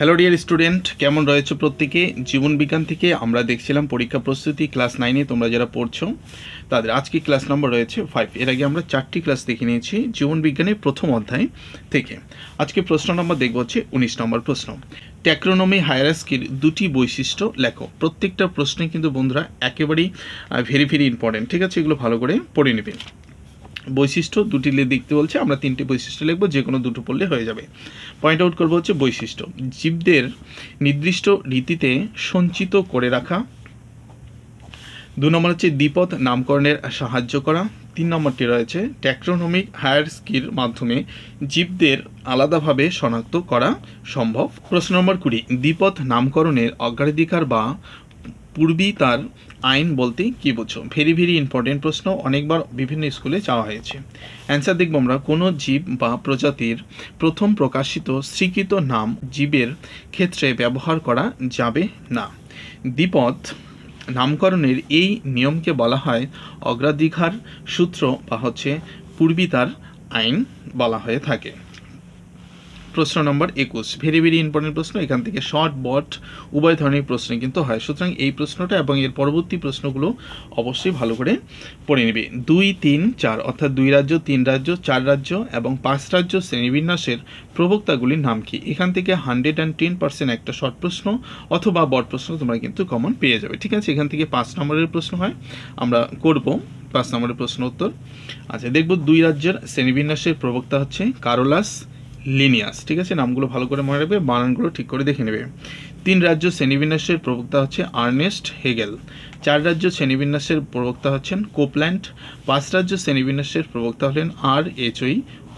Hello dear student, কেমন রয়েছে প্রত্যেকে? জীবন বিজ্ঞান থেকে আমরা দেখছিলাম পরীক্ষা প্রস্তুতি ক্লাস 9-এ তোমরা যারা পড়ছো তাদের আজকে ক্লাস নম্বর রয়েছে 5। এর আগে আমরা 4টি ক্লাস দেখে নিয়েছি জীবন বিজ্ঞানের প্রথম অধ্যায় থেকে। আজকে প্রশ্ন নম্বর দেখব হচ্ছে 19 নম্বর প্রশ্ন। ট্যাক্সোনমি হায়ারার্কির দুটি বৈশিষ্ট্য লেখো। প্রত্যেকটা প্রশ্নে কিন্তু বন্ধুরা একেবারেই ভেরি ইম্পর্টেন্ট, ঠিক আছে? এগুলো ভালো করে পড়ে নেবেন। বৈশিষ্ট্য দুটি দেখতে বলছে, আমরা 3টি বৈশিষ্ট্য লিখব, যে কোনো দুটো পড়লে হয়ে যাবে। পয়েন্ট আউট করবো হচ্ছে বৈশিষ্ট্য: জীবদের নির্দিষ্ট রীতিতে সঞ্চিত করে রাখা। 2 নম্বর হচ্ছে দ্বিপদ নামকরণের সাহায্য করা। 3 নম্বরটি রয়েছে ট্যাক্সোনমিক হায়ারার্কির মাধ্যমে জীবদের আলাদাভাবে শনাক্ত করা সম্ভব। প্রশ্ন নম্বর 20, দ্বিপদ নামকরণের অগ্রাধিকার বা পূর্বিতার আইন বলতে কী বোঝো? ভেরি ইম্পর্টেন্ট প্রশ্ন, অনেকবার বিভিন্ন স্কুলে চাওয়া হয়েছে। অ্যান্সার দেখব আমরা, কোনো জীব বা প্রজাতির প্রথম প্রকাশিত স্বীকৃত নাম জীবের ক্ষেত্রে ব্যবহার করা যাবে না। দ্বিপদ নামকরণের এই নিয়মকে বলা হয় অগ্রাধিকার সূত্র বা হচ্ছে পূর্বিতার আইন বলা হয়ে থাকে। প্রশ্ন নম্বর 21, ভেরি ইম্পর্টেন্ট প্রশ্ন। এখান থেকে শর্ট বট উভয় ধরনের প্রশ্ন কিন্তু হয়, সুতরাং এই প্রশ্নটা এবং এর পরবর্তী প্রশ্নগুলো অবশ্যই ভালো করে পড়ে নেবে। 2, 3, 4 অর্থাৎ 2 রাজ্য, 3 রাজ্য, 4 রাজ্য এবং 5 রাজ্য শ্রেণীবিন্যাসের প্রবক্তাগুলির নাম কি? এখান থেকে 110% একটা শর্ট প্রশ্ন অথবা বট প্রশ্ন তোমরা কিন্তু কমন পেয়ে যাবে, ঠিক আছে? এখান থেকে 5 নম্বরের প্রশ্ন হয়, আমরা করব 5 নম্বরের প্রশ্ন উত্তর। আচ্ছা, দেখব 2 রাজ্যের শ্রেণীবিন্যাসের প্রবক্তা হচ্ছে কারোলাস লিনিয়াস, ঠিক আছে? নামগুলো ভালো করে মনে রাখবে, বানানগুলো ঠিক করে দেখে নেবে। 3 রাজ্য শ্রেণীবিন্যাসের প্রবক্তা হচ্ছে আর্নেস্ট হেগেল। 4 রাজ্য শ্রেণীবিন্যাসের প্রবক্তা হচ্ছেন কোপল্যান্ড। 5 রাজ্য শ্রেণীবিন্যাসের প্রবক্তা হলেন আর.এইচ.ও.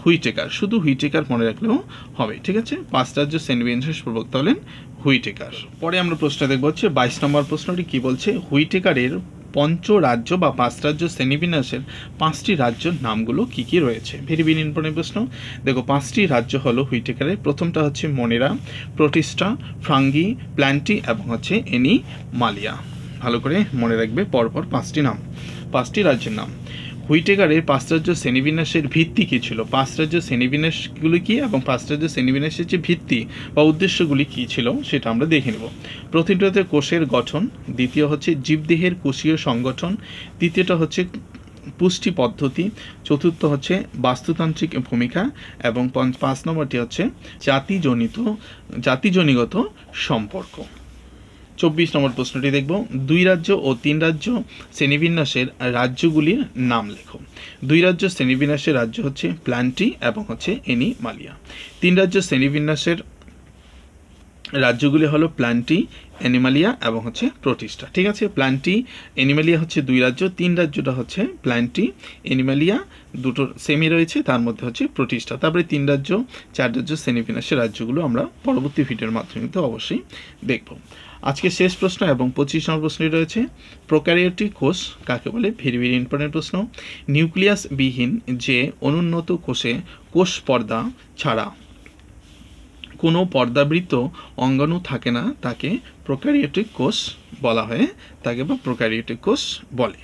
হুইটেকার। শুধু হুইটেকার মনে রাখলেও হবে, ঠিক আছে? 5 রাজ্য শ্রেণীবিন্যাসের প্রবক্তা হলেন হুইটেকার। পরে আমরা প্রশ্ন দেখব হচ্ছে 22 নম্বর প্রশ্নটি কি বলছে? হুইটেকারের পঞ্চ রাজ্য বা 5 রাজ্য শ্রেণীবিন্যাসের 5টি রাজ্যের নামগুলো কি কি রয়েছে? ভেরি ইম্পর্টেন্ট প্রশ্ন। দেখো, 5টি রাজ্য হলো হুইটেকারের। প্রথমটা হচ্ছে মনেরা, প্রোটিস্টা, ফ্রাঙ্গি, প্ল্যান্টি এবং হচ্ছে এনিমালিয়া। ভালো করে মনে রাখবে পরপর 5টি নাম, 5টি রাজ্যের নাম। হুইটেকারের 5 রাজ্য শ্রেণীবিন্যাসের ভিত্তি কী ছিল? 5 রাজ্য শ্রেণীবিন্যাসগুলি কী এবং 5 রাজ্য শ্রেণীবিন্যাসের যে ভিত্তি বা উদ্দেশ্যগুলি কী ছিল সেটা আমরা দেখে নেব। প্রথমটাতে কোষের গঠন, দ্বিতীয় হচ্ছে জীবদেহের কোষীয় সংগঠন, তৃতীয়টা হচ্ছে পুষ্টি পদ্ধতি, চতুর্থ হচ্ছে বাস্তুতান্ত্রিক ভূমিকা এবং 5 নম্বরটি হচ্ছে জাতিজনিগত সম্পর্ক। 24 নম্বর প্রশ্নটি দেখব, 2 রাজ্য ও 3 রাজ্য শ্রেণীবিন্যাসের রাজ্যগুলির নাম লেখো। 2 রাজ্য শ্রেণীবিন্যাসের রাজ্য হচ্ছে প্ল্যান্টি এবং হচ্ছে এনিমালিয়া। 3 রাজ্য শ্রেণীবিন্যাসের রাজ্যগুলি হলো প্ল্যান্টি, এনিমালিয়া এবং হচ্ছে প্রোটিস্টা, ঠিক আছে? প্ল্যান্টি, এনিমালিয়া হচ্ছে 2 রাজ্য, 3 রাজ্যটা হচ্ছে প্ল্যান্টি, এনিমালিয়া, দুটোর সেমি রয়েছে, তার মধ্যে হচ্ছে প্রোটিস্টা। তারপরে 3 রাজ্য, 4 রাজ্য শ্রেণীবিন্যাসের রাজ্যগুলো আমরা পরবর্তী ভিডিওর মাধ্যমে তো অবশ্যই দেখব। আজকে শেষ প্রশ্ন এবং 25 নম্বর প্রশ্নটি রয়েছে, প্রোক্যারিওটিক কোষ কাকে বলে? ভেরি ইম্পর্টেন্ট প্রশ্ন। নিউক্লিয়াস বিহীন যে অনুন্নত কোষে কোষ পর্দা ছাড়া কোনো পর্দাবৃত অঙ্গাণু থাকে না তাকে প্রোক্যারিওটিক কোষ বলা হয়, তাকে বা প্রোক্যারিওটিক কোষ বলে।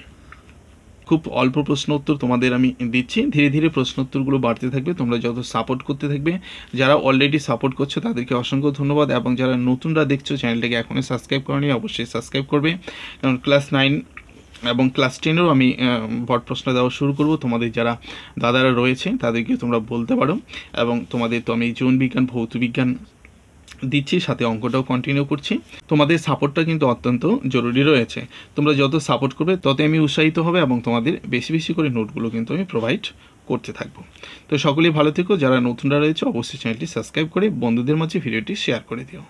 খুব অল্প প্রশ্ন উত্তর তোমাদের আমি দিচ্ছি, ধীরে প্রশ্ন উত্তরগুলো বাড়তে থাকবে, তোমরা যত সাপোর্ট করতে থাকবে। যারা অলরেডি সাপোর্ট করছো তাদেরকে অসংখ্য ধন্যবাদ, এবং যারা নতুনরা দেখছো চ্যানেলটাকে এখনই সাবস্ক্রাইব করনি অবশ্যই সাবস্ক্রাইব করবে, কারণ ক্লাস 9 এবং ক্লাস 10-এরও আমি বট প্রশ্ন দেওয়া শুরু করব। তোমাদের যারা দাদারা রয়েছে তাদেরকে তোমরা বলতে পারো, এবং তোমাদের তো আমি জীবন বিজ্ঞান, ভৌত বিজ্ঞান দিচ্ছি, সাথে অঙ্কটাও কন্টিনিউ করছি। তোমাদের সাপোর্টটা কিন্তু অত্যন্ত জরুরি রয়েছে। তোমরা যত সাপোর্ট করবে তত আমি উৎসাহিত হবে, এবং তোমাদের বেশি করে নোটগুলো কিন্তু আমি প্রোভাইড করতে থাকবো। তো সকলেই ভালো থেকো, যারা নতুনরা রয়েছে অবশ্যই চ্যানেলটি সাবস্ক্রাইব করে বন্ধুদের মাঝে ভিডিওটি শেয়ার করে দিও।